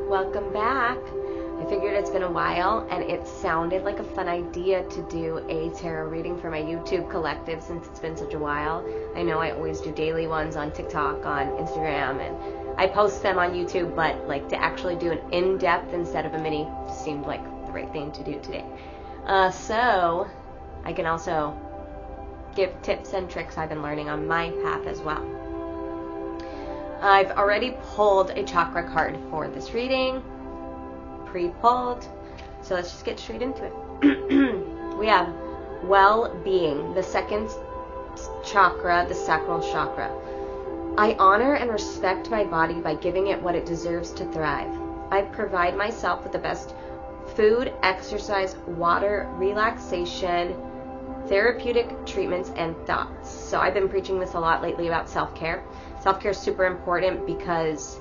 welcome back. I figured it's been a while and it sounded like a fun idea to do a tarot reading for my YouTube collective since it's been such a while. I know I always do daily ones on TikTok, on Instagram, and I post them on YouTube, but like to actually do an in-depth instead of a mini seemed like the right thing to do today. So I can also give tips and tricks I've been learning on my path as well. I've already pulled a chakra card for this reading, pre-pulled, so let's just get straight into it. We have well-being, the second chakra, the sacral chakra. I honor and respect my body by giving it what it deserves to thrive. I provide myself with the best food, exercise, water, relaxation, therapeutic treatments, and thoughts. So I've been preaching this a lot lately about self-care. Self-care is super important because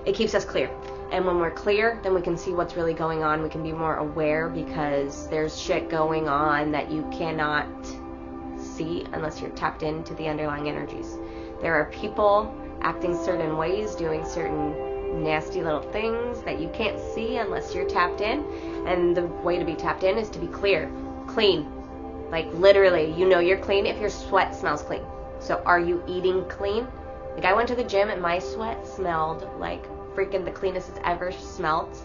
it keeps us clear. And when we're clear, then we can see what's really going on. We can be more aware because there's shit going on that you cannot see unless you're tapped into the underlying energies. There are people acting certain ways, doing certain nasty little things that you can't see unless you're tapped in. And the way to be tapped in is to be clear, clean. Like literally, you know you're clean if your sweat smells clean. So are you eating clean? Like I went to the gym and my sweat smelled like freaking the cleanest it's ever smelled.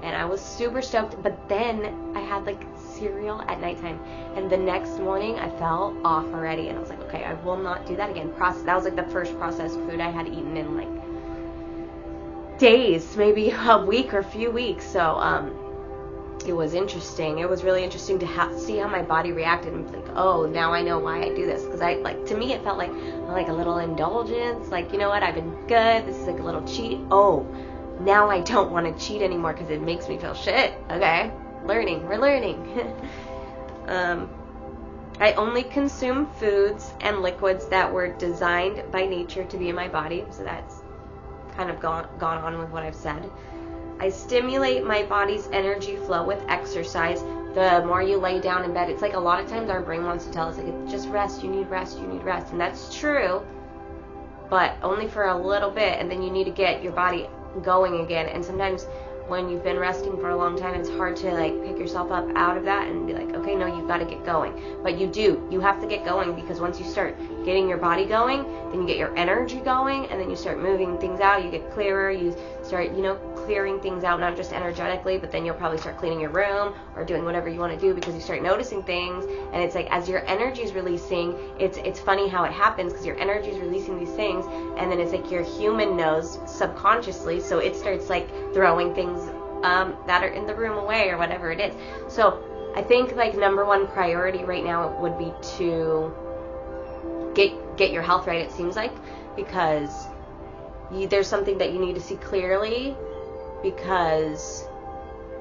And I was super stoked. But then I had like cereal at nighttime. And the next morning I fell off already. And I was like, okay, I will not do that again. That was like the first processed food I had eaten in like days, maybe a week or a few weeks. So, it was interesting. It was really interesting to see how my body reacted and be like, oh, now I know why I do this. Because to me, it felt like a little indulgence. Like, you know what? I've been good. This is like a little cheat. Oh, now I don't want to cheat anymore because it makes me feel shit. Okay. We're learning. I only consume foods and liquids that were designed by nature to be in my body. So that's kind of gone on with what I've said. I stimulate my body's energy flow with exercise. The more you lay down in bed, it's like a lot of times our brain wants to tell us, like, just rest, you need rest. And that's true, but only for a little bit, and then you need to get your body going again. And sometimes when you've been resting for a long time, it's hard to like pick yourself up out of that and be like, okay, no, you've got to get going. But you have to get going, because once you start getting your body going, then you get your energy going, and then you start moving things out, you get clearer, you start, clearing things out, not just energetically, but then you'll probably start cleaning your room or doing whatever you want to do because you start noticing things. And it's like, as your energy is releasing, it's funny how it happens, because your energy is releasing these things, and then it's like your human knows subconsciously, so it starts like throwing things that are in the room away or whatever it is. So I think like number one priority right now would be to get your health right, it seems like, because there's something that you need to see clearly, because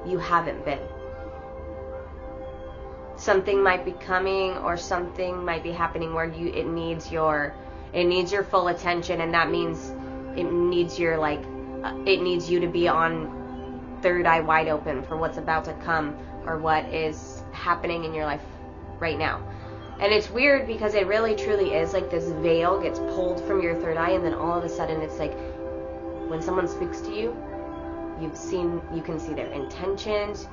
you haven't been. Something might be coming, or something might be happening where it needs your full attention, and that means it needs you to be on third eye wide open for what's about to come or what is happening in your life right now. And it's weird because it really truly is like this veil gets pulled from your third eye, and then all of a sudden it's like when someone speaks to you, you can see their intentions.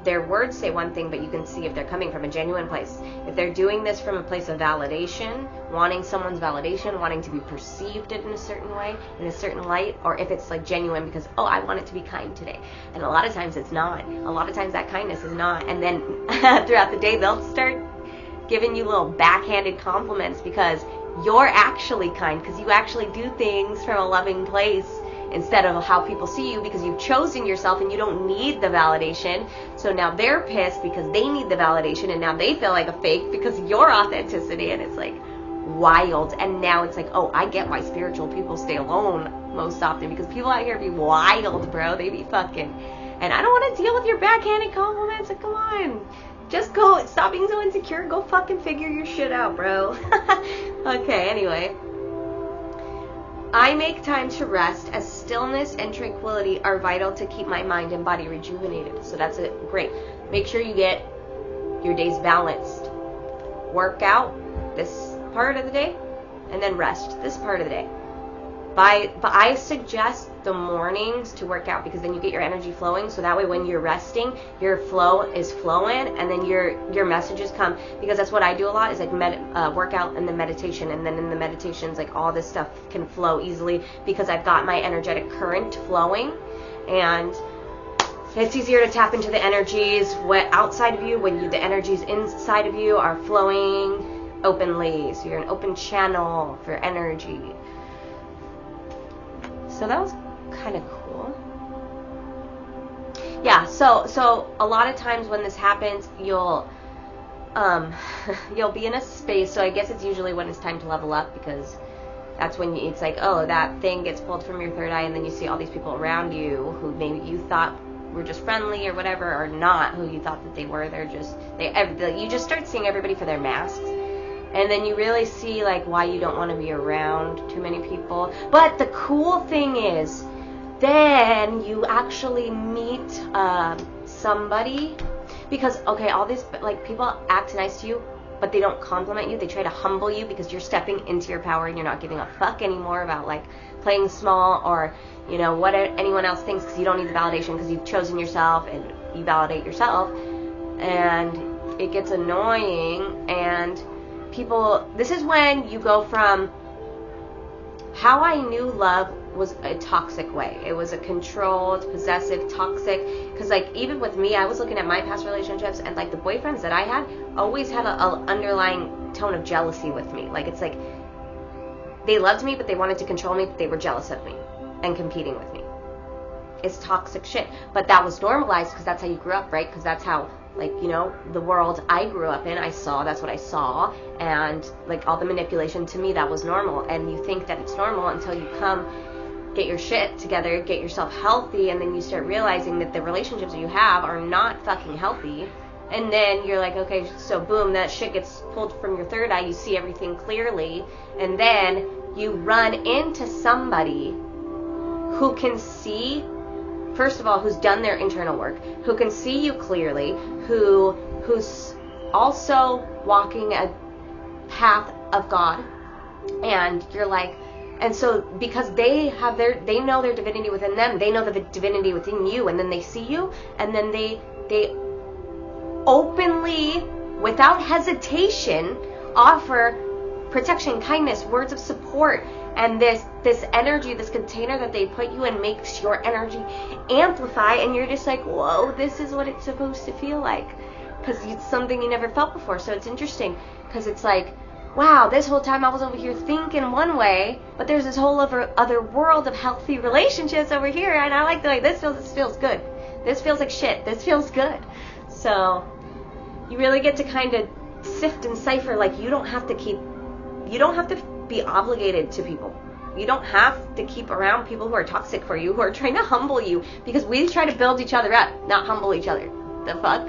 Their words say one thing, but you can see if they're coming from a genuine place. If they're doing this from a place of validation, wanting someone's validation, wanting to be perceived in a certain way, in a certain light, or if it's like genuine because, oh, I want it to be kind today. And a lot of times it's not. A lot of times that kindness is not. And then throughout the day, they'll start giving you little backhanded compliments because you're actually kind, because you actually do things from a loving place instead of how people see you, because you've chosen yourself and you don't need the validation. So now they're pissed because they need the validation, and now they feel like a fake because of your authenticity, and it's like wild. And now it's like, oh, I get why spiritual people stay alone most often, because people out here be wild, bro. They be fucking, and I don't want to deal with your backhanded compliments. Like, come on, just go, stop being so insecure, go fucking figure your shit out, bro. Okay, anyway. I make time to rest, as stillness and tranquility are vital to keep my mind and body rejuvenated. So that's it. Great. Make sure you get your days balanced. Work out this part of the day, and then rest this part of the day. But I suggest the mornings to work out, because then you get your energy flowing, so that way when you're resting, your flow is flowing, and then your messages come. Because that's what I do a lot, is like workout and then meditation, and then in the meditations, like all this stuff can flow easily because I've got my energetic current flowing, and it's easier to tap into the energies outside of you when the energies inside of you are flowing openly. So you're an open channel for energy. So that was kind of cool. Yeah, so a lot of times when this happens, you'll be in a space, so I guess it's usually when it's time to level up, because that's when it's like, oh, that thing gets pulled from your third eye, and then you see all these people around you who maybe you thought were just friendly or whatever, or not who you thought that they were. You just start seeing everybody for their masks. And then you really see like why you don't want to be around too many people. But the cool thing is, then you actually meet somebody, because okay, all these like people act nice to you, but they don't compliment you. They try to humble you because you're stepping into your power and you're not giving a fuck anymore about like playing small or what anyone else thinks, because you don't need the validation, because you've chosen yourself and you validate yourself. And it gets annoying, and people, this is when you go from how I knew love was a toxic way. It was a controlled, possessive, toxic, because like even with me, I was looking at my past relationships, and like the boyfriends that I had always had an underlying tone of jealousy with me. Like it's like they loved me, but they wanted to control me, but they were jealous of me and competing with me. It's toxic shit. But that was normalized because that's how you grew up, right? Because that's how, like, the world I grew up in, that's what I saw, and like all the manipulation, to me that was normal. And you think that it's normal until you come get your shit together, get yourself healthy, and then you start realizing that the relationships that you have are not fucking healthy. And then you're like, okay, so boom, that shit gets pulled from your third eye, you see everything clearly, and then you run into somebody who can see, first of all, who's done their internal work, who can see you clearly, who's also walking a path of God, and you're like, and so because they know their divinity within them, they know the divinity within you, and then they see you, and then they openly, without hesitation, offer protection, kindness, words of support. And this energy, this container that they put you in, makes your energy amplify, and you're just like, whoa, this is what it's supposed to feel like, because it's something you never felt before. So it's interesting, because it's like, wow, this whole time I was over here thinking one way, but there's this whole other world of healthy relationships over here, and I like the way this feels good. This feels like shit. This feels good. So you really get to kind of sift and cipher, like you don't have to be obligated to people. You don't have to keep around people who are toxic for you, who are trying to humble you, because we try to build each other up, not humble each other. The fuck?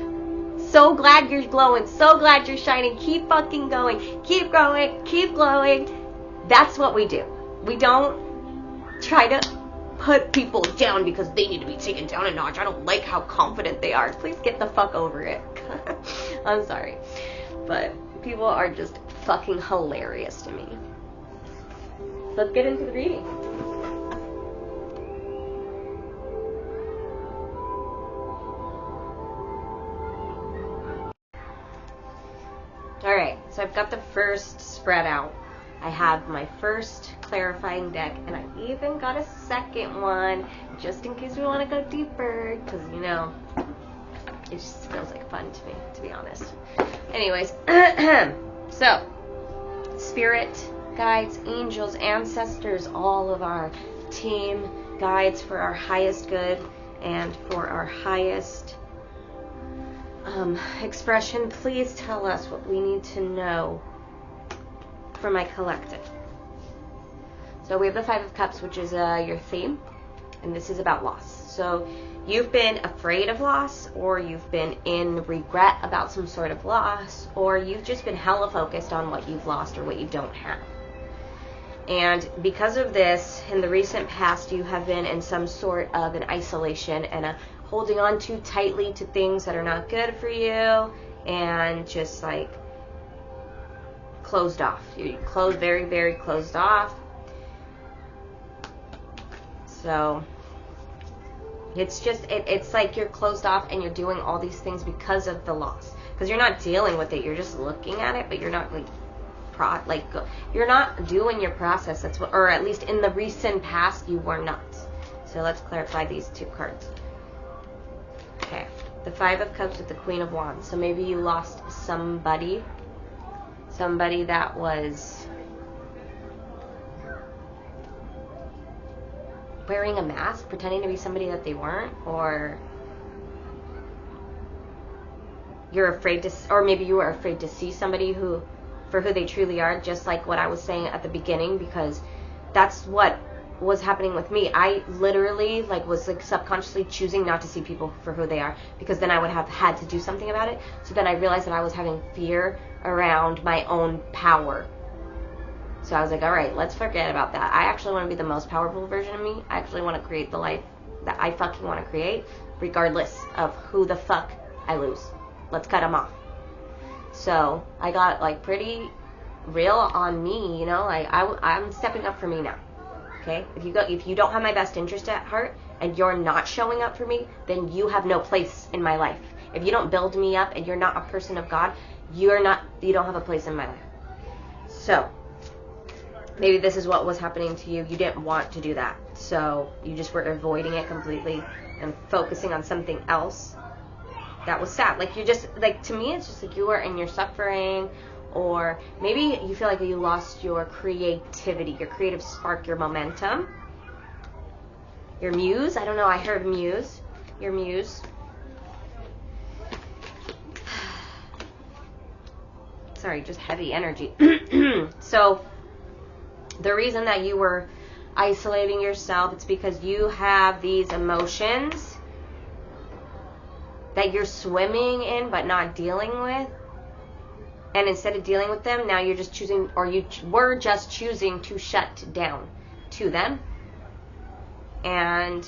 So glad you're glowing. So glad you're shining. Keep fucking going. Keep growing. Keep glowing. That's what we do. We don't try to put people down because they need to be taken down a notch. I don't like how confident they are. Please get the fuck over it. I'm sorry. But people are just fucking hilarious to me. Let's get into the reading. Alright, so I've got the first spread out. I have my first clarifying deck, and I even got a second one, just in case we want to go deeper, because, it just feels like fun to me, to be honest. Anyways, so, spirit, guides, angels, ancestors, all of our team guides for our highest good and for our highest expression, please tell us what we need to know for my collective. So we have the Five of Cups, which is your theme, and this is about loss. So you've been afraid of loss, or you've been in regret about some sort of loss, or you've just been hella focused on what you've lost or what you don't have. And because of this, in the recent past, you have been in some sort of an isolation and a holding on too tightly to things that are not good for you, and just like closed off. You're very, very closed off. So it's just, it's like you're closed off and you're doing all these things because of the loss. Because you're not dealing with it, you're just looking at it, but you're not you're not doing your process. That's what, or at least in the recent past, you were not. So let's clarify these two cards. Okay, the Five of Cups with the Queen of Wands. So maybe you lost somebody that was wearing a mask, pretending to be somebody that they weren't, or you're afraid to, or maybe you were afraid to see somebody for who they truly are, just like what I was saying at the beginning, because that's what was happening with me. I literally was subconsciously choosing not to see people for who they are, because then I would have had to do something about it. So then I realized that I was having fear around my own power. So I was like, all right, let's forget about that. I actually want to be the most powerful version of me. I actually want to create the life that I fucking want to create, regardless of who the fuck I lose. Let's cut them off. So I got pretty real on me, you know, I'm stepping up for me now. Okay, if you don't have my best interest at heart and you're not showing up for me, then you have no place in my life. If you don't build me up and you're not a person of God, you don't have a place in my life. So maybe this is what was happening to you. You didn't want to do that, so you just were avoiding it completely and focusing on something else. That was sad. You're just, to me, it's just you are in your suffering, or maybe you feel like you lost your creativity, your creative spark, your momentum, your muse. I don't know, I heard muse. Your muse. Sorry, just heavy energy. So the reason that you were isolating yourself, it's because you have these emotions that you're swimming in but not dealing with. And instead of dealing with them, now you're just choosing, or you were just choosing to shut down to them. And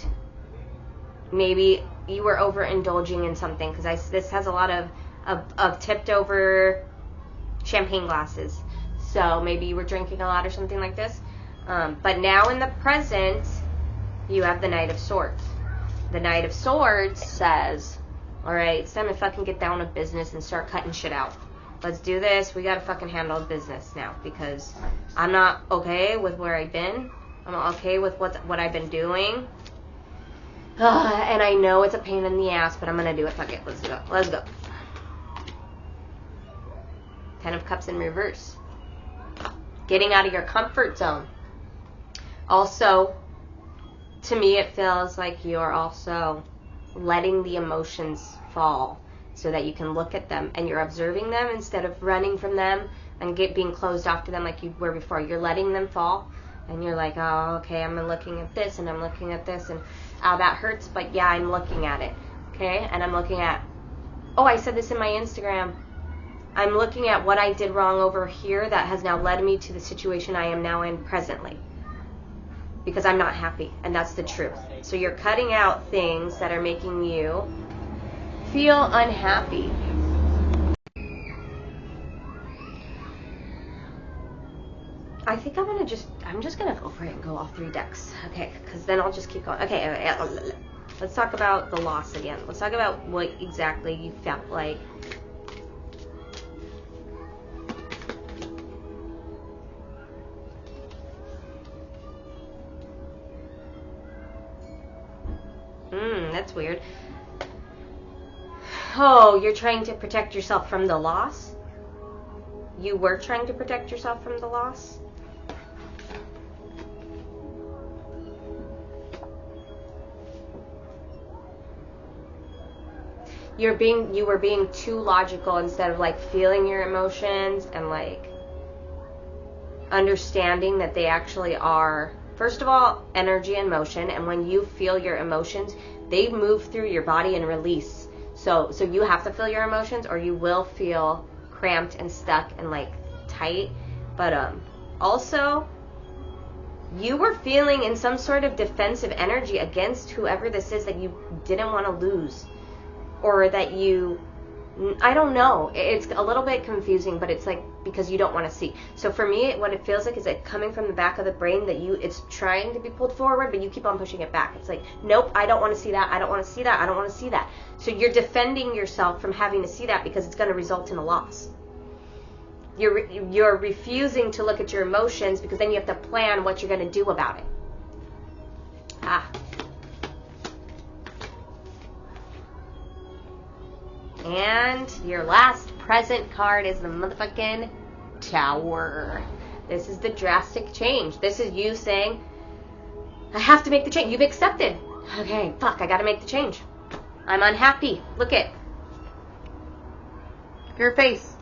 maybe you were overindulging in something, because this has a lot of tipped over champagne glasses. So maybe you were drinking a lot or something like this. But now in the present, you have the Knight of Swords. The Knight of Swords says, all right, it's time to fucking get down to business and start cutting shit out. Let's do this. We gotta fucking handle business now, because I'm not okay with where I've been. I'm not okay with what I've been doing. And I know it's a pain in the ass, but I'm gonna do it. Fuck it. Let's go. Let's go. Ten of Cups in reverse. Getting out of your comfort zone. Also, to me, it feels like you're also letting the emotions fall so that you can look at them and you're observing them instead of running from them and being closed off to them like you were before. You're letting them fall and you're like, oh, okay, I'm looking at this and I'm looking at this and oh, that hurts, but yeah, I'm looking at it. Okay, and I'm looking at, oh, I said this in my Instagram. I'm looking at what I did wrong over here that has now led me to the situation I am now in presently, because I'm not happy, and that's the truth. So you're cutting out things that are making you feel unhappy. I think I'm just gonna go for it and go all three decks. Okay, because then I'll just keep going. Okay, let's talk about the loss again. Let's talk about what exactly you felt like. That's weird. Oh, you're trying to protect yourself from the loss? You were trying to protect yourself from the loss? You were being too logical instead of feeling your emotions and understanding that they actually are, first of all, energy and motion, and when you feel your emotions, they move through your body and release. So you have to feel your emotions or you will feel cramped and stuck and tight. But also, you were feeling in some sort of defensive energy against whoever this is that you didn't want to lose, or that you I don't know. It's a little bit confusing, but it's like because you don't want to see. So for me, what it feels like is like coming from the back of the brain that it's trying to be pulled forward, but you keep on pushing it back. It's like, nope, I don't want to see that. I don't want to see that. I don't want to see that. So you're defending yourself from having to see that because it's going to result in a loss. You're refusing to look at your emotions because then you have to plan what you're going to do about it. And your last present card is the motherfucking Tower. This is the drastic change. This is you saying, I have to make the change. You've accepted. Okay, fuck, I gotta make the change. I'm unhappy. Look it. Your face.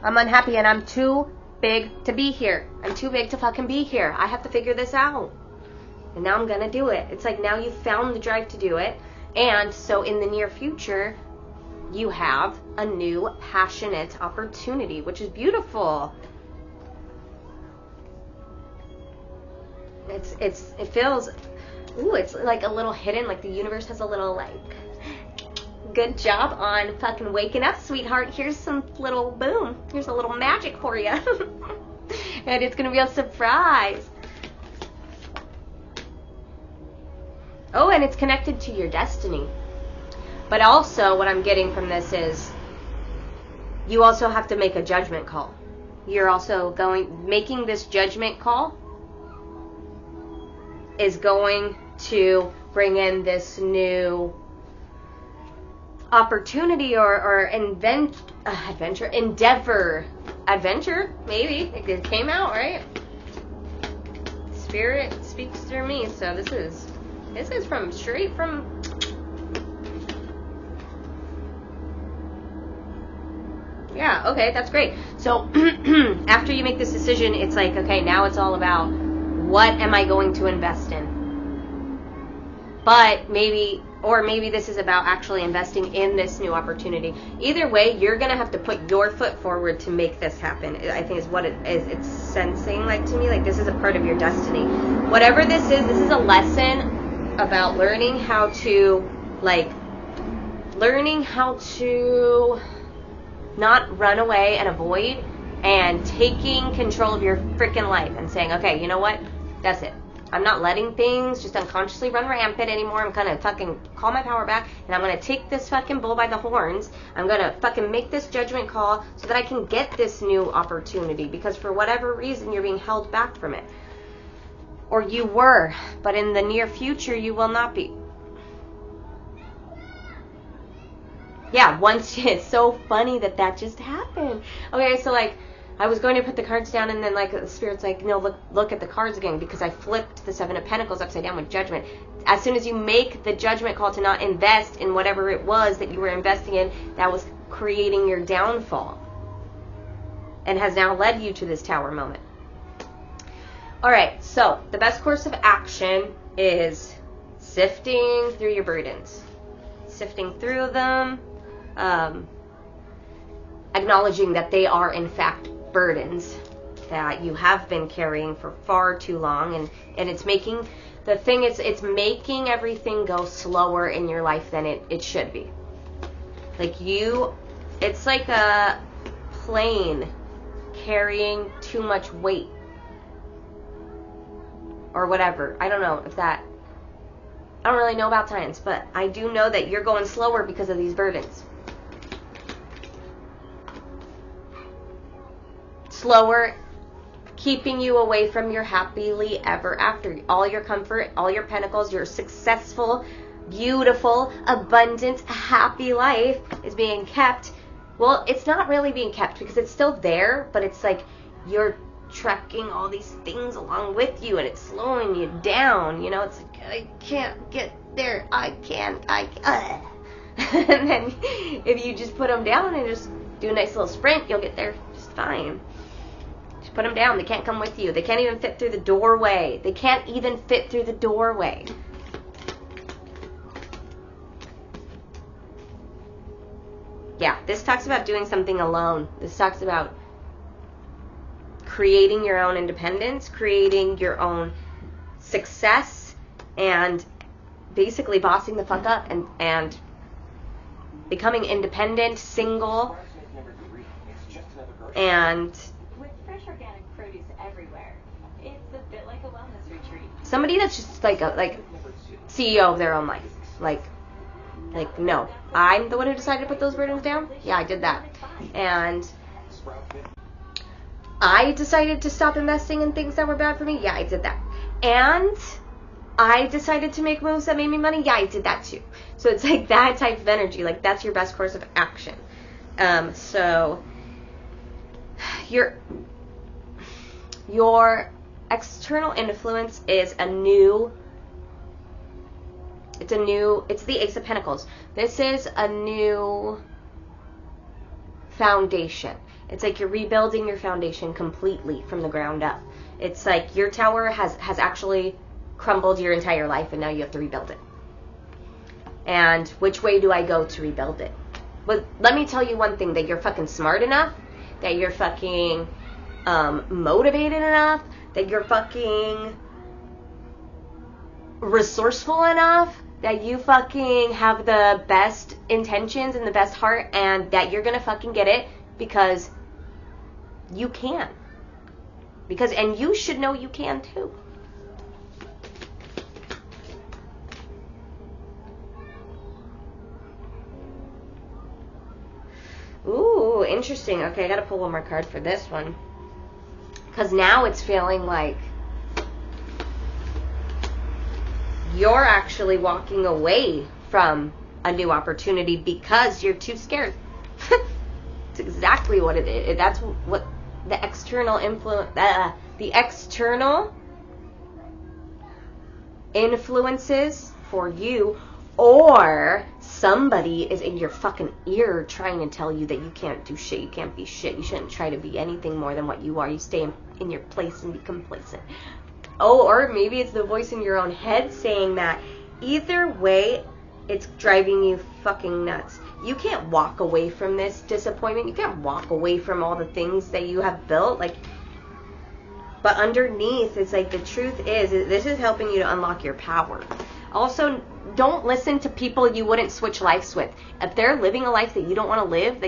I'm unhappy and I'm too big to be here. I'm too big to fucking be here. I have to figure this out. And now I'm gonna do it. It's like now you've found the drive to do it. And so in the near future, you have a new passionate opportunity, which is beautiful. It feels, ooh, it's like a little hidden, like the universe has a little like, good job on fucking waking up, sweetheart. Here's some little boom. Here's a little magic for you. And it's gonna be a surprise. Oh, and it's connected to your destiny. But also, what I'm getting from this is you also have to make a judgment call. You're also making this judgment call is going to bring in this new opportunity or endeavor, maybe. It came out, right? Spirit speaks through me, so this is straight from yeah, okay, that's great. So after you make this decision, it's like, okay, now it's all about what am I going to invest in? But maybe this is about actually investing in this new opportunity. Either way, you're going to have to put your foot forward to make this happen. I think is what it's sensing like to me. Like this is a part of your destiny. Whatever this is a lesson about learning how to not run away and avoid, and taking control of your freaking life and saying, okay, you know what? That's it. I'm not letting things just unconsciously run rampant anymore. I'm gonna fucking call my power back, and I'm gonna take this fucking bull by the horns. I'm gonna fucking make this judgment call so that I can get this new opportunity, because for whatever reason you're being held back from it. Or you were, but in the near future you will not be. Yeah, it's so funny that just happened. Okay, so like, I was going to put the cards down, and then like the Spirit's like, no, look at the cards again, because I flipped the Seven of Pentacles upside down with judgment. As soon as you make the judgment call to not invest in whatever it was that you were investing in, that was creating your downfall, and has now led you to this Tower moment. All right, so the best course of action is sifting through your burdens, sifting through them. Acknowledging that they are in fact burdens that you have been carrying for far too long, and it's making it's making everything go slower in your life than it should be. Like it's like a plane carrying too much weight or whatever. I don't really know about science, but I do know that you're going slower because of these burdens. Slower, keeping you away from your happily ever after. All your comfort, all your pentacles, your successful, beautiful, abundant, happy life is being kept. Well, it's not really being kept because it's still there, but it's like you're trekking all these things along with you, and it's slowing you down. You know, it's like, I can't get there. And then if you just put them down and just do a nice little sprint, you'll get there just fine. Just put them down. They can't come with you. They can't even fit through the doorway. They can't even fit through the doorway. Yeah, this talks about doing something alone. This talks about creating your own independence, creating your own success, and basically bossing the fuck up and becoming independent, single, and with fresh organic produce everywhere. It's a bit like a wellness retreat. Somebody that's just like CEO of their own life. Like no, I'm the one who decided to put those burdens down. Yeah, I did that. And I decided to stop investing in things that were bad for me. Yeah, I did that. And I decided to make moves that made me money. Yeah, I did that too. So it's like that type of energy. Like that's your best course of action. So your external influence is it's the Ace of Pentacles. This is a new foundation. It's like you're rebuilding your foundation completely from the ground up. It's like your tower has actually crumbled your entire life, and now you have to rebuild it. And which way do I go to rebuild it? But let me tell you one thing, that you're fucking smart enough, that you're fucking motivated enough, that you're fucking resourceful enough, that you fucking have the best intentions and the best heart, and that you're gonna fucking get it because you can. And you should know you can too. Ooh, interesting. Okay, I gotta pull one more card for this one. Because now it's feeling like you're actually walking away from a new opportunity because you're too scared. It's exactly what it is. That's what the external influences for you, or somebody is in your fucking ear trying to tell you that you can't do shit, you can't be shit, you shouldn't try to be anything more than what you are, you stay in your place and be complacent. Oh, or maybe it's the voice in your own head saying that. Either way, it's driving you fucking nuts. You can't walk away from this disappointment. You can't walk away from all the things that you have built. But underneath, it's like the truth is this is helping you to unlock your power. Also, don't listen to people you wouldn't switch lives with. If they're living a life that you don't want to live,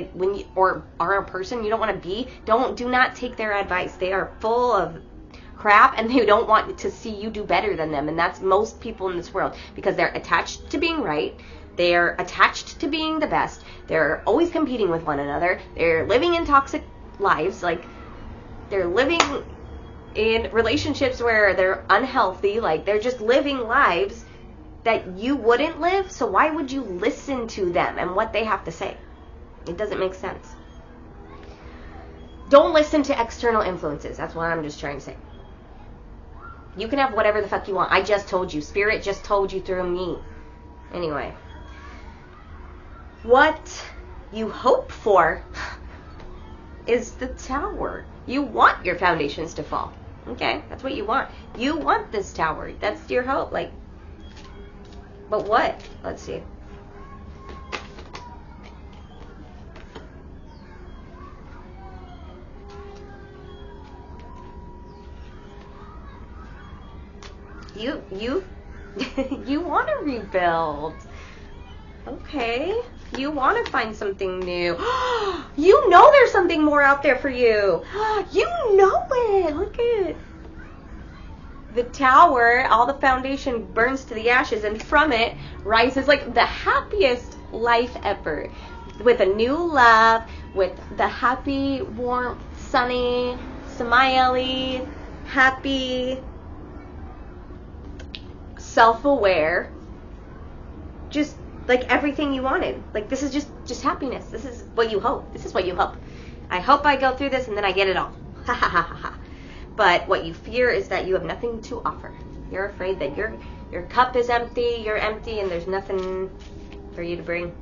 or are a person you don't want to be, do not take their advice. They are full of crap, and they don't want to see you do better than them. And that's most people in this world, because they're attached to being right. They're attached to being the best. They're always competing with one another. They're living in toxic lives. They're living in relationships where they're unhealthy. They're just living lives that you wouldn't live. So why would you listen to them and what they have to say? It doesn't make sense. Don't listen to external influences. That's what I'm just trying to say. You can have whatever the fuck you want. I just told you. Spirit just told you through me. Anyway. What you hope for is the tower. You want your foundations to fall. Okay? That's what you want. You want this tower. That's your hope. But what? Let's see. You want to rebuild. Okay. You want to find something new. You know there's something more out there for you. You know it. Look at it. The tower, all the foundation burns to the ashes, and from it rises the happiest life ever. With a new love, with the happy, warm, sunny, smiley, happy, self-aware, just everything you wanted. This is just happiness. This is what you hope. This is what you hope. I hope I go through this and then I get it all. Ha ha ha ha ha. But what you fear is that you have nothing to offer. You're afraid that your cup is empty, you're empty, and there's nothing for you to bring.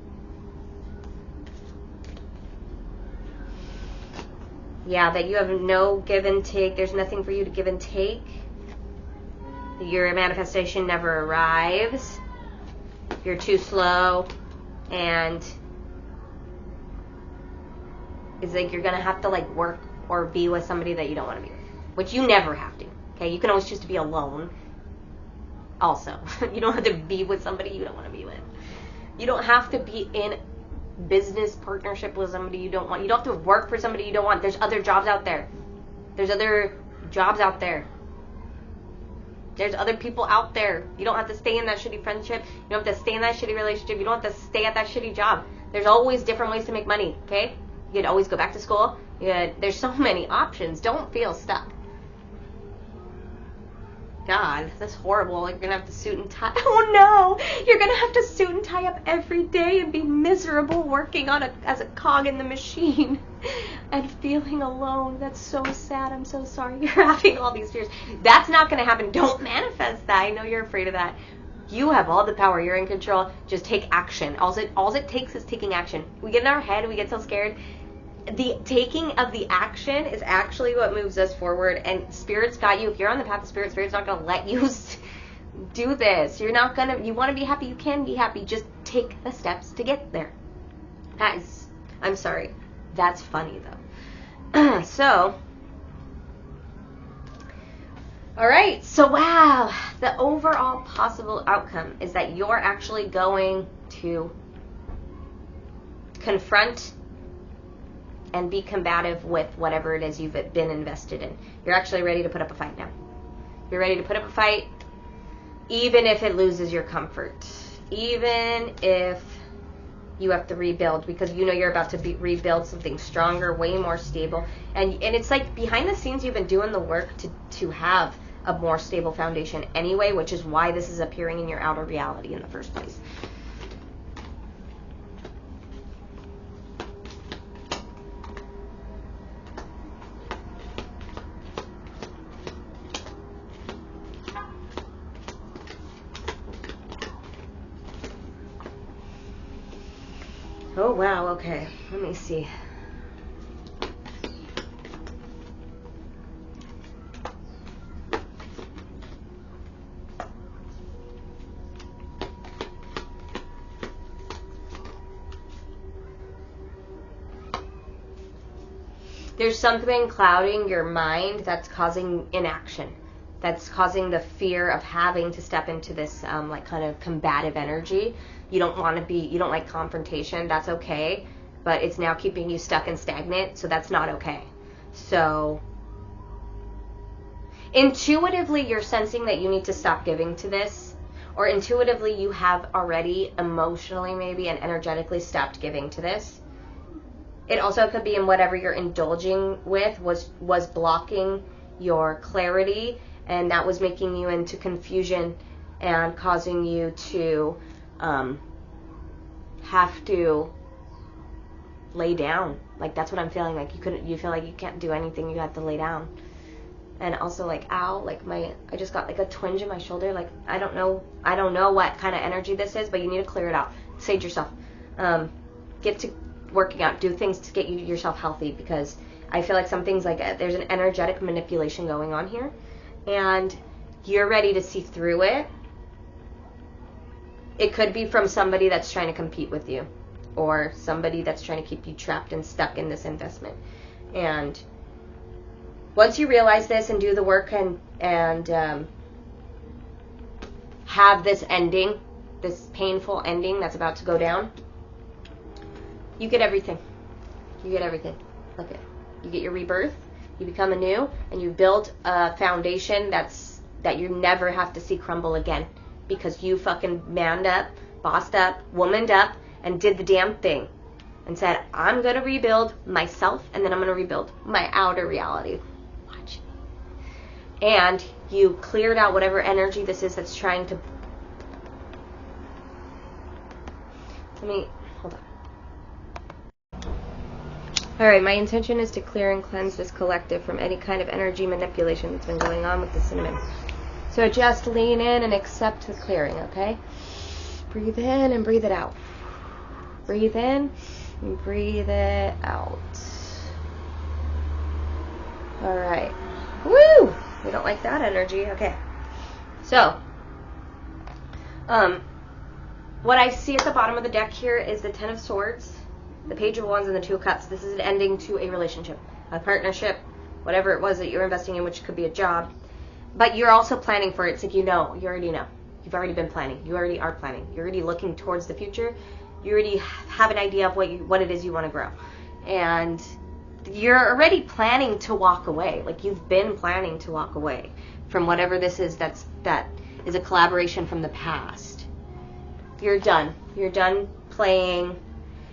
Yeah, that you have no give and take. There's nothing for you to give and take. Your manifestation never arrives. You're too slow, and it's you're gonna have to work or be with somebody that you don't want to be with, which you never have to. Okay, you can always choose to be alone. Also, you don't have to be with somebody you don't want to be with. You don't have to be in business partnership with somebody you don't want. You don't have to work for somebody you don't want. There's other jobs out there. There's other jobs out there. There's other people out there. You don't have to stay in that shitty friendship. You don't have to stay in that shitty relationship. You don't have to stay at that shitty job. There's always different ways to make money, okay? You could always go back to school. There's so many options. Don't feel stuck. God, that's horrible. Like, you're going to have to suit and tie. Oh, no. You're going to have to suit and tie up every day and be miserable working as a cog in the machine and feeling alone. That's so sad. I'm so sorry you're having all these fears. That's not going to happen. Don't manifest that. I know you're afraid of that. You have all the power. You're in control. Just take action. All it takes is taking action. We get in our head. We get so scared. The taking of the action is actually what moves us forward, and Spirit's got you. If you're on the path of Spirit, Spirit's not going to let you do this. You want to be happy, you can be happy. Just take the steps to get there. I'm sorry. That's funny, though. So, all right. So, wow. The overall possible outcome is that you're actually going to confront and be combative with whatever it is you've been invested in. You're actually ready to put up a fight now. You're ready to put up a fight, even if it loses your comfort. Even if you have to rebuild, because you know you're about to rebuild something stronger, way more stable. And it's like behind the scenes you've been doing the work to have a more stable foundation anyway, which is why this is appearing in your outer reality in the first place. Oh, wow, okay. Let me see. There's something clouding your mind that's causing inaction. That's causing the fear of having to step into this like kind of combative energy. You don't like confrontation. That's okay. But it's now keeping you stuck and stagnant. So that's not okay. So intuitively you're sensing that you need to stop giving to this. Or intuitively you have already emotionally maybe and energetically stopped giving to this. It also could be in whatever you're indulging with was blocking your clarity, and that was making you into confusion and causing you to have to lay down. Like, that's what I'm feeling. Like, you feel like you can't do anything, you have to lay down. And also, like, ow, like I just got like a twinge in my shoulder. Like, I don't know what kind of energy this is, but you need to clear it out. Sage yourself. Get to working out, do things to get yourself healthy, because I feel like something's like there's an energetic manipulation going on here, and you're ready to see through it. It could be from somebody that's trying to compete with you, or somebody that's trying to keep you trapped and stuck in this investment. And once you realize this and do the work and have this ending, this painful ending that's about to go down, you get everything. You get everything. Look at it. You get your rebirth, you become anew, and you build a foundation that you never have to see crumble again, because you fucking manned up, bossed up, womaned up, and did the damn thing, and said, I'm going to rebuild myself, and then I'm going to rebuild my outer reality. Watch me. And you cleared out whatever energy this is that's trying to... Hold on. Alright, my intention is to clear and cleanse this collective from any kind of energy manipulation that's been going on with the cinnamon. So just lean in and accept the clearing, okay? Breathe in and breathe it out. Breathe in and breathe it out. Alright. Woo! We don't like that energy. Okay. So, what I see at the bottom of the deck here is the Ten of Swords, the Page of Wands, and the Two of Cups. This is an ending to a relationship, a partnership, whatever it was that you're investing in, which could be a job. But you're also planning for it. It's like you already know. You've already been planning. You already are planning. You're already looking towards the future. You already have an idea of what it is you want to grow. And you're already planning to walk away. Like, you've been planning to walk away from whatever this is that is a collaboration from the past. You're done. You're done playing.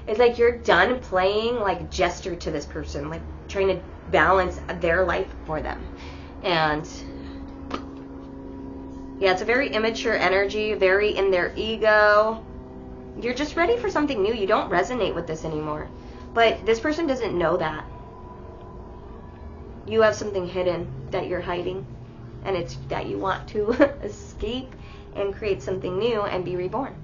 It's like you're done playing like jester to this person, like trying to balance their life for them. And yeah, it's a very immature energy, very in their ego. You're just ready for something new. You don't resonate with this anymore. But this person doesn't know that. You have something hidden that you're hiding, and it's that you want to escape and create something new and be reborn.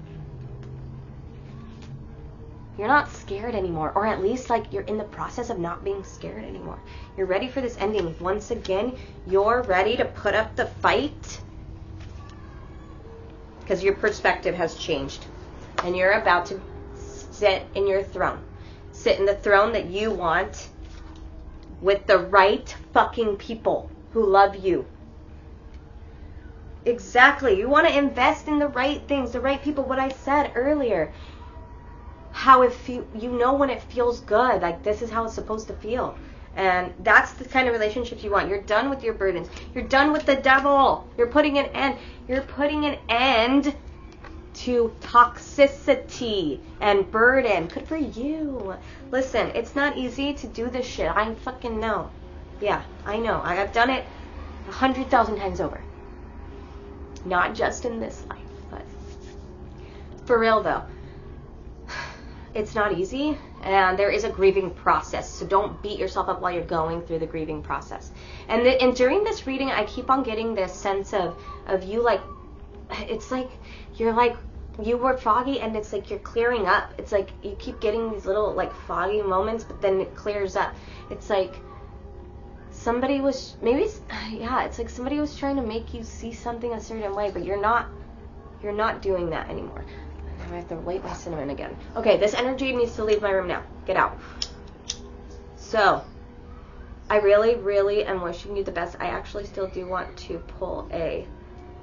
You're not scared anymore, or at least like you're in the process of not being scared anymore. You're ready for this ending. Once again, you're ready to put up the fight because your perspective has changed, and you're about to sit in your throne. Sit in the throne that you want with the right fucking people who love you. Exactly. You want to invest in the right things, the right people. What I said earlier. How you know when it feels good. Like, this is how it's supposed to feel. And that's the kind of relationships you want. You're done with your burdens. You're done with the devil. You're putting an end to toxicity and burden. Good for you. Listen, it's not easy to do this shit. I fucking know. Yeah, I know. I have done it 100,000 times over. Not just in this life, but for real though. It's not easy, and there is a grieving process. So don't beat yourself up while you're going through the grieving process. And during this reading, I keep on getting this sense of you, like, it's like you're like, you were foggy, and it's like you're clearing up. It's like you keep getting these little like foggy moments, but then it clears up. It's like somebody was, it's like somebody was trying to make you see something a certain way, but you're not doing that anymore. I have to light my cinnamon again. Okay, this energy needs to leave my room now. Get out. So, I really, really am wishing you the best. I actually still do want to pull a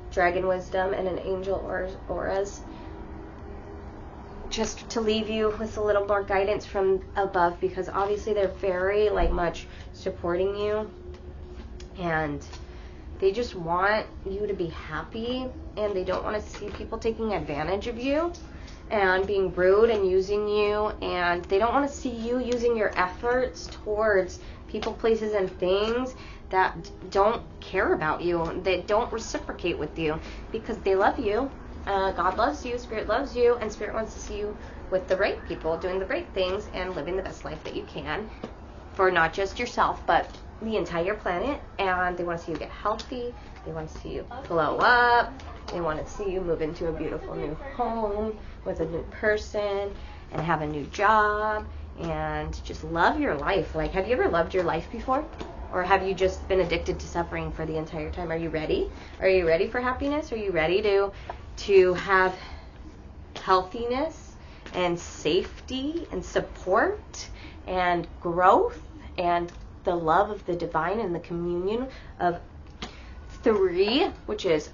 Dragon Wisdom and an Angel Auras, just to leave you with a little more guidance from above, because obviously they're very like much supporting you, and they just want you to be happy, and they don't want to see people taking advantage of you and being rude and using you, and they don't want to see you using your efforts towards people, places, and things that don't care about you, that don't reciprocate with you, because they love you. God loves you, Spirit loves you, and Spirit wants to see you with the right people, doing the right things, and living the best life that you can for not just yourself, but the entire planet. And they want to see you get healthy. They want to see you glow up. They want to see you move into a beautiful new home with a new person and have a new job and just love your life. Like, have you ever loved your life before? Or have you just been addicted to suffering for the entire time? Are you ready? Are you ready for happiness? Are you ready to have healthiness and safety and support and growth and the love of the divine and the communion of three, which is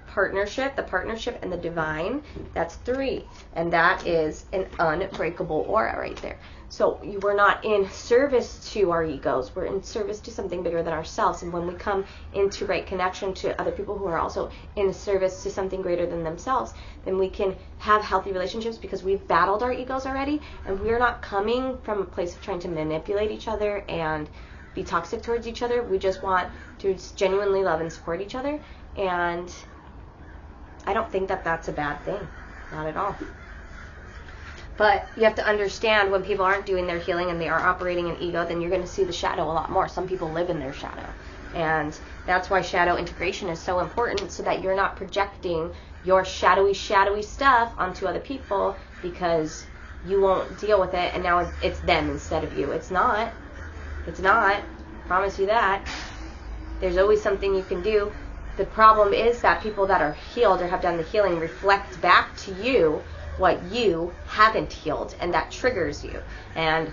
partnership, the partnership and the divine? That's three, and that is an unbreakable aura right there. So we're not in service to our egos, we're in service to something bigger than ourselves. And when we come into right connection to other people who are also in service to something greater than themselves, then we can have healthy relationships, because we've battled our egos already, and we're not coming from a place of trying to manipulate each other and be toxic towards each other. We just want to genuinely love and support each other, and I don't think that that's a bad thing. Not at all. But you have to understand, when people aren't doing their healing and they are operating in ego, then you're going to see the shadow a lot more. Some people live in their shadow. And that's why shadow integration is so important, so that you're not projecting your shadowy stuff onto other people, because you won't deal with it, and now it's them instead of you. It's not. It's not. Promise you that. There's always something you can do. The problem is that people that are healed or have done the healing reflect back to you what you haven't healed, and that triggers you. And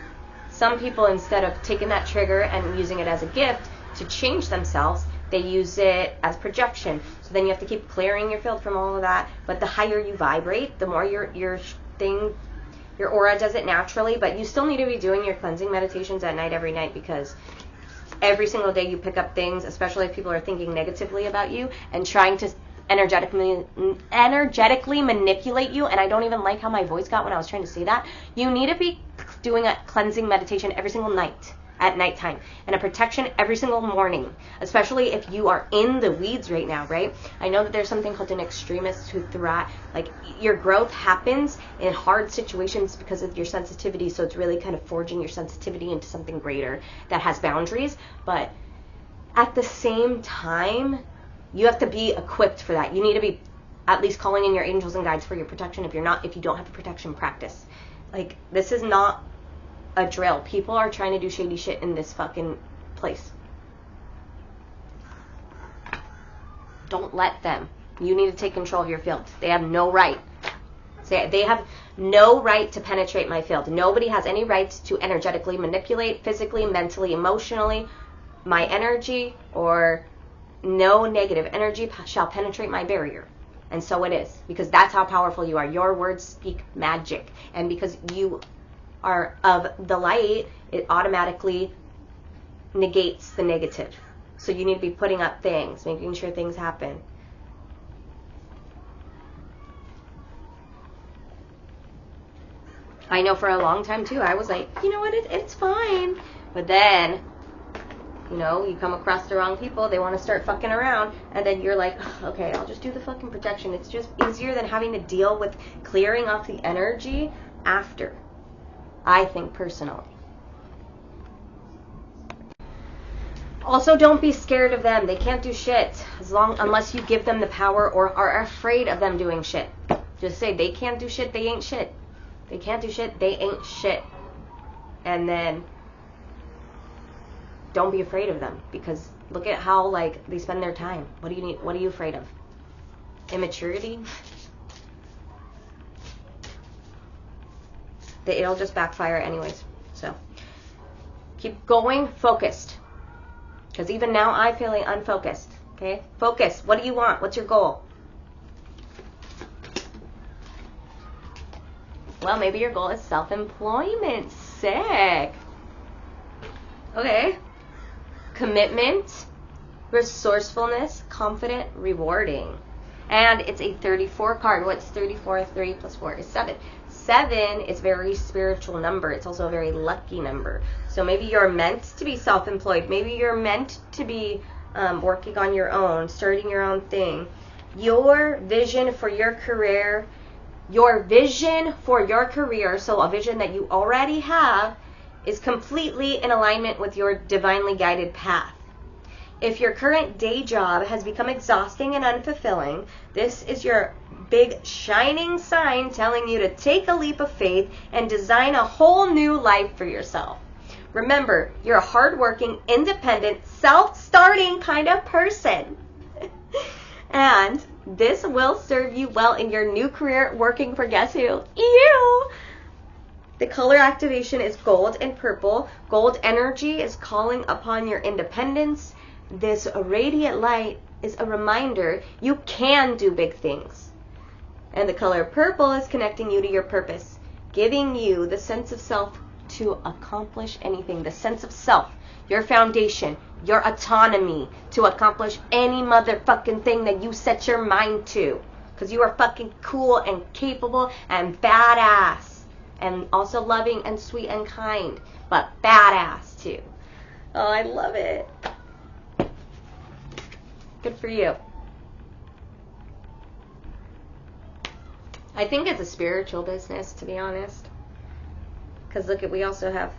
some people, instead of taking that trigger and using it as a gift to change themselves, they use it as projection. So then you have to keep clearing your field from all of that. But the higher you vibrate, the more your thing, your aura does it naturally, but you still need to be doing your cleansing meditations at night every night, because every single day you pick up things, especially if people are thinking negatively about you and trying to energetically manipulate you. And I don't even like how my voice got when I was trying to say that. You need to be doing a cleansing meditation every single night at nighttime, and a protection every single morning, especially if you are in the weeds right now, right? I know that there's something called an extremist who thrive, like your growth happens in hard situations because of your sensitivity, so it's really kind of forging your sensitivity into something greater that has boundaries. But at the same time, you have to be equipped for that. You need to be at least calling in your angels and guides for your protection. If you don't have a protection, practice. Like, this is not a drill. People are trying to do shady shit in this fucking place. Don't let them. You need to take control of your field. They have no right. They have no right to penetrate my field. Nobody has any right to energetically manipulate, physically, mentally, emotionally, my energy, or no negative energy shall penetrate my barrier. And so it is, because that's how powerful you are. Your words speak magic. And because you are of the light, it automatically negates the negative. So you need to be putting up things, making sure things happen. I know for a long time too, I was like, you know what, it's fine. But then, you know, you come across the wrong people, they want to start fucking around, and then you're like, okay, I'll just do the fucking protection. It's just easier than having to deal with clearing off the energy after, I think, personally. Also, don't be scared of them. They can't do shit unless you give them the power or are afraid of them doing shit. Just say, they can't do shit, they ain't shit. They can't do shit, they ain't shit. And then don't be afraid of them, because look at how, like, they spend their time. What do you need? What are you afraid of? Immaturity? It'll just backfire anyways. So keep going, focused. Because even now I'm feeling unfocused. Okay? Focus. What do you want? What's your goal? Well, maybe your goal is self-employment. Sick. Okay. Commitment, resourcefulness, confident, rewarding. And it's a 34 card. What's 34? 3 plus 4 is 7. 7 is a very spiritual number. It's also a very lucky number. So maybe you're meant to be self-employed. Maybe you're meant to be working on your own, starting your own thing. Your vision for your career, so a vision that you already have, is completely in alignment with your divinely guided path. If your current day job has become exhausting and unfulfilling, this is your big shining sign telling you to take a leap of faith and design a whole new life for yourself. Remember, you're a hardworking, independent, self-starting kind of person. And this will serve you well in your new career working for guess who? You! The color activation is gold and purple. Gold energy is calling upon your independence. This radiant light is a reminder you can do big things. And the color purple is connecting you to your purpose, giving you the sense of self to accomplish anything. The sense of self, your foundation, your autonomy to accomplish any motherfucking thing that you set your mind to. Because you are fucking cool and capable and badass. And also loving and sweet and kind, but badass too. Oh, I love it. Good for you. I think it's a spiritual business, to be honest. Because look at, we also have,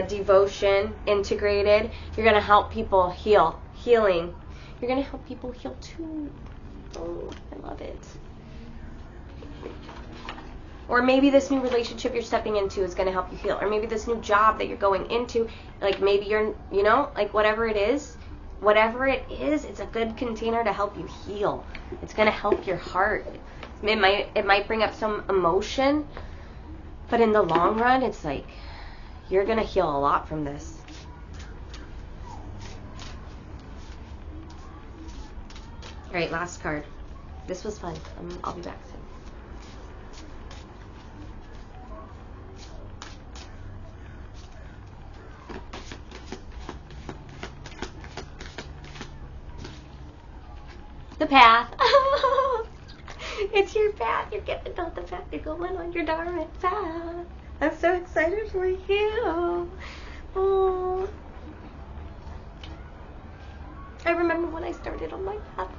devotion, integrated. You're going to help people healing. You're going to help people heal too. Oh, I love it. Or maybe this new relationship you're stepping into is going to help you heal. Or maybe this new job that you're going into, like maybe you're, like whatever it is, it's a good container to help you heal. It's going to help your heart. It might bring up some emotion, but in the long run, it's like you're going to heal a lot from this. All right, last card. This was fun. I'll be back soon. the path. It's your path. You're getting on the path. You're going on your Dharma path. I'm so excited for you. Oh. I remember when I started on my path.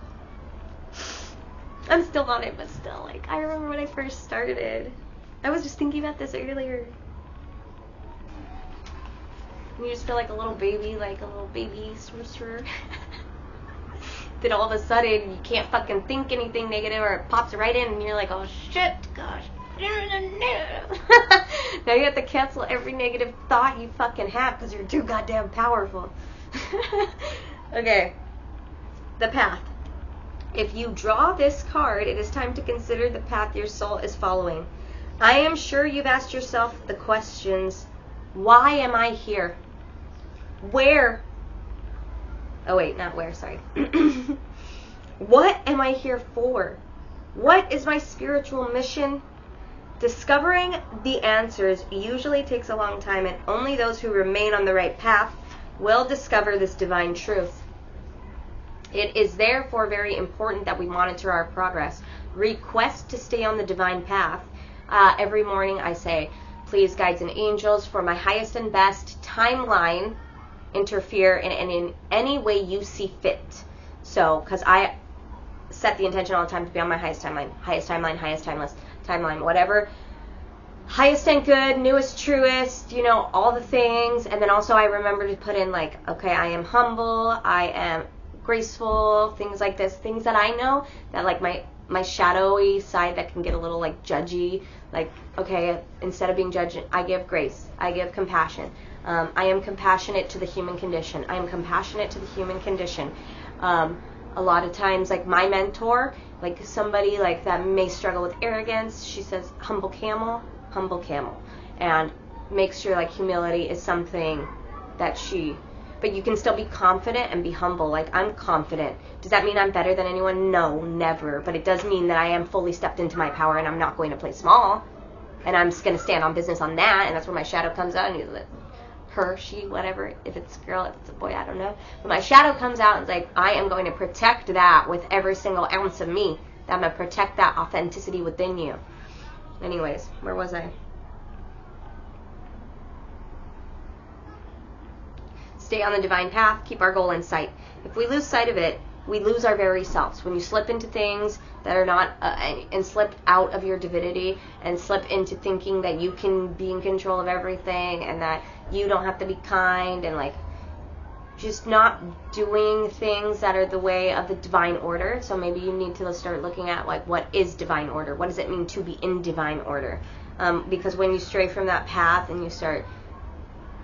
I'm still on it, but still, like, I remember when I first started. I was just thinking about this earlier. You just feel like a little baby sorcerer. Then all of a sudden, you can't fucking think anything negative, or it pops right in, and you're like, oh shit, gosh. Now you have to cancel every negative thought you fucking have, because you're too goddamn powerful. Okay. The path. If you draw this card, it is time to consider the path your soul is following. I am sure you've asked yourself the questions, why am I here? Where? Oh wait, not where, sorry. What am I here for? What is my spiritual mission? Discovering the answers usually takes a long time, and only those who remain on the right path will discover this divine truth. It is therefore very important that we monitor our progress. Request to stay on the divine path. Every morning I say, please, guides and angels, for my highest and best timeline, interfere in any way you see fit. So, because I set the intention all the time to be on my highest timeline, timeless timeline, whatever. Highest and good, newest, truest, you know, all the things. And then also I remember to put in, like, okay, I am humble, I am graceful, things like this, things that I know that, like, my shadowy side that can get a little, like, judgy, like, okay, instead of being judged, I give grace, I give compassion. I am compassionate to the human condition. I am compassionate to the human condition. A lot of times, like, my mentor, like, somebody, like, that may struggle with arrogance, she says, humble camel, and makes sure, like, humility is something that but you can still be confident and be humble. Like, I'm confident. Does that mean I'm better than anyone? No, never. But it does mean that I am fully stepped into my power, and I'm not going to play small. And I'm just going to stand on business on that, and that's where my shadow comes out, and her, she, whatever. If it's a girl, if it's a boy, I don't know. But my shadow comes out and it's like, I am going to protect that with every single ounce of me. I'm going to protect that authenticity within you. Anyways, where was I? Stay on the divine path, keep our goal in sight. If we lose sight of it, we lose our very selves. When you slip into things that are not, and slip out of your divinity, and slip into thinking that you can be in control of everything, and that you don't have to be kind, and, like, just not doing things that are the way of the divine order. So maybe you need to start looking at, like, what is divine order? What does it mean to be in divine order? Because when you stray from that path and you start,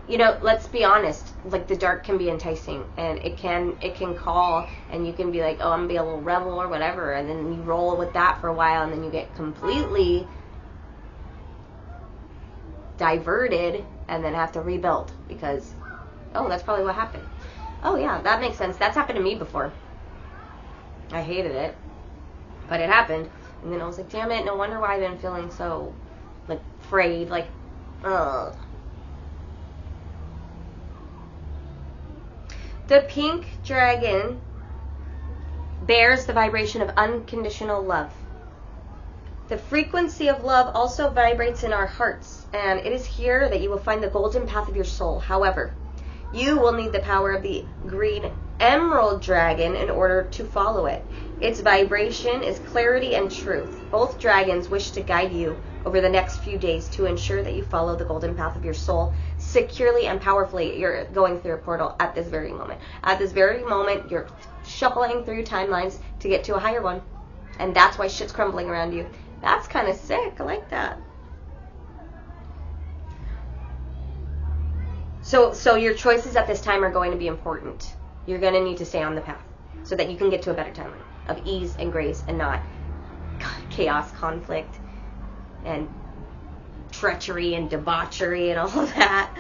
you know, let's be honest, like, the dark can be enticing, and it can call, and you can be like, oh, I'm gonna be a little rebel or whatever, and then you roll with that for a while, and then you get completely diverted, and then have to rebuild, because, oh, that's probably what happened. Oh yeah, that makes sense. That's happened to me before. I hated it, but it happened, and then I was like, damn it, no wonder why I've been feeling so, like, afraid, like, ugh. The pink dragon bears the vibration of unconditional love. The frequency of love also vibrates in our hearts, and it is here that you will find the golden path of your soul. However, you will need the power of the green emerald dragon in order to follow it. Its vibration is clarity and truth. Both dragons wish to guide you over the next few days to ensure that you follow the golden path of your soul securely and powerfully. You're going through a portal at this very moment. At this very moment, you're shuffling through timelines to get to a higher one. And that's why shit's crumbling around you. That's kind of sick. I like that. So your choices at this time are going to be important. You're going to need to stay on the path so that you can get to a better timeline of ease and grace, and not chaos, conflict, and treachery and debauchery and all of that.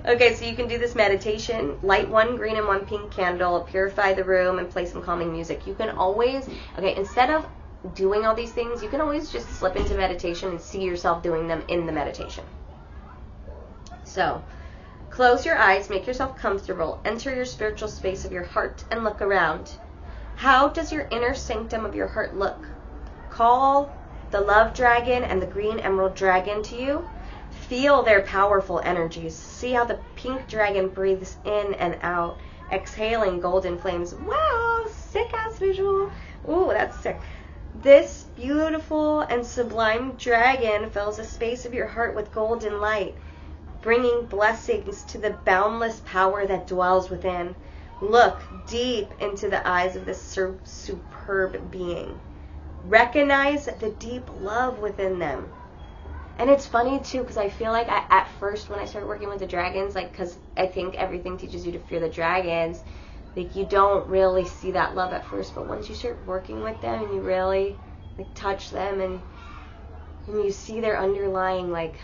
Okay, so you can do this meditation. Light one green and one pink candle, purify the room, and play some calming music. You can always, okay, instead of doing all these things, you can always just slip into meditation and see yourself doing them in the meditation. So, close your eyes, make yourself comfortable, enter your spiritual space of your heart, and look around. How does your inner sanctum of your heart look? Call the love dragon and the green emerald dragon to you. Feel their powerful energies. See how the pink dragon breathes in and out, exhaling golden flames. Wow, sick ass visual. Ooh, that's sick. This beautiful and sublime dragon fills the space of your heart with golden light, bringing blessings to the boundless power that dwells within. Look deep into the eyes of this superb being. Recognize the deep love within them. And it's funny too, because I feel like at first when I started working with the dragons, like, because I think everything teaches you to fear the dragons, like, you don't really see that love at first, but once you start working with them and you really like touch them and you see their underlying, like,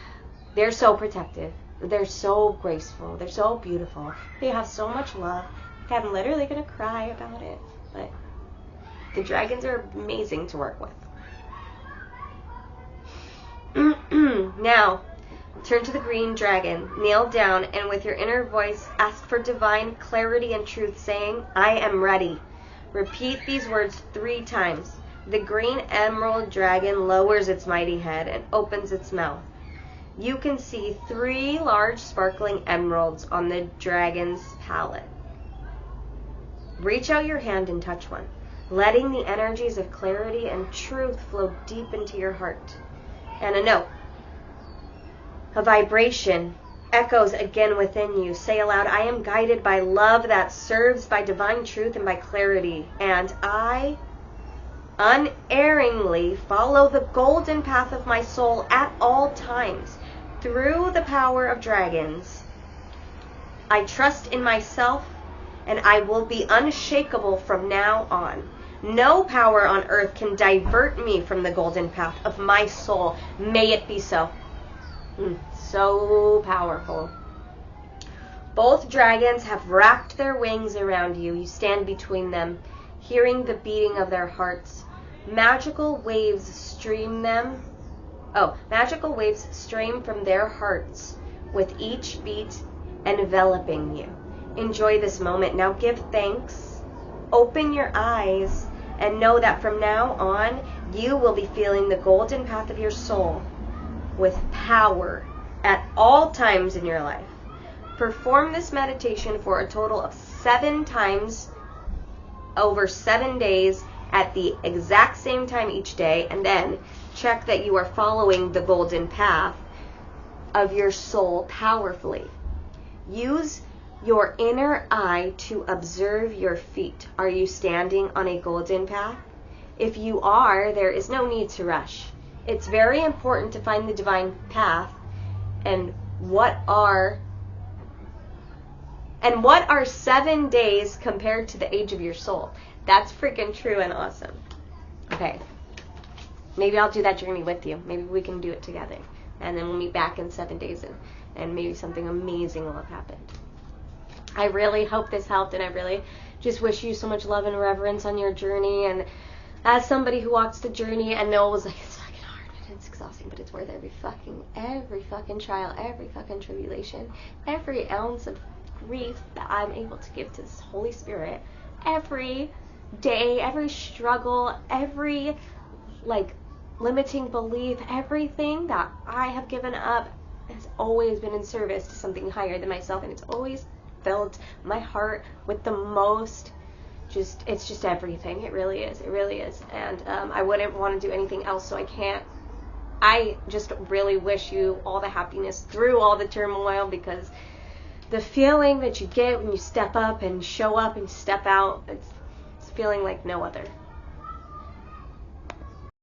they're so protective, they're so graceful, they're so beautiful, they have so much love. Like, I'm literally gonna cry about it, but the dragons are amazing to work with. Now, turn to the green dragon, kneel down, and with your inner voice, ask for divine clarity and truth, saying, I am ready. Repeat these words 3 times. The green emerald dragon lowers its mighty head and opens its mouth. You can see 3 large sparkling emeralds on the dragon's palate. Reach out your hand and touch one, letting the energies of clarity and truth flow deep into your heart. And a note, a vibration echoes again within you. Say aloud, I am guided by love that serves by divine truth and by clarity, and I unerringly follow the golden path of my soul at all times through the power of dragons. I trust in myself, and I will be unshakable from now on. No power on earth can divert me from the golden path of my soul. May it be so. So powerful. Both dragons have wrapped their wings around you. You stand between them, hearing the beating of their hearts. Magical waves stream from their hearts with each beat enveloping you. Enjoy this moment. Now give thanks. Open your eyes and know that from now on, you will be feeling the golden path of your soul with power at all times in your life. Perform this meditation for a total of 7 times over 7 days at the exact same time each day, and then check that you are following the golden path of your soul powerfully. Use your inner eye to observe your feet. Are you standing on a golden path? If you are, there is no need to rush. It's very important to find the divine path. And what are 7 days compared to the age of your soul? That's freaking true and awesome. Okay. Maybe I'll do that journey with you. Maybe we can do it together. And then we'll meet back in 7 days and maybe something amazing will have happened. I really hope this helped, and I really just wish you so much love and reverence on your journey. And as somebody who walks the journey and knows, like, it's fucking hard and it's exhausting, but it's worth every fucking trial, every fucking tribulation, every ounce of grief that I'm able to give to this Holy Spirit, every day, every struggle, every, like, limiting belief, everything that I have given up has always been in service to something higher than myself, and it's always filled my heart with the most, it's just everything. It really is. And I wouldn't want to do anything else, so I just really wish you all the happiness through all the turmoil, because the feeling that you get when you step up and show up and step out, it's feeling like no other.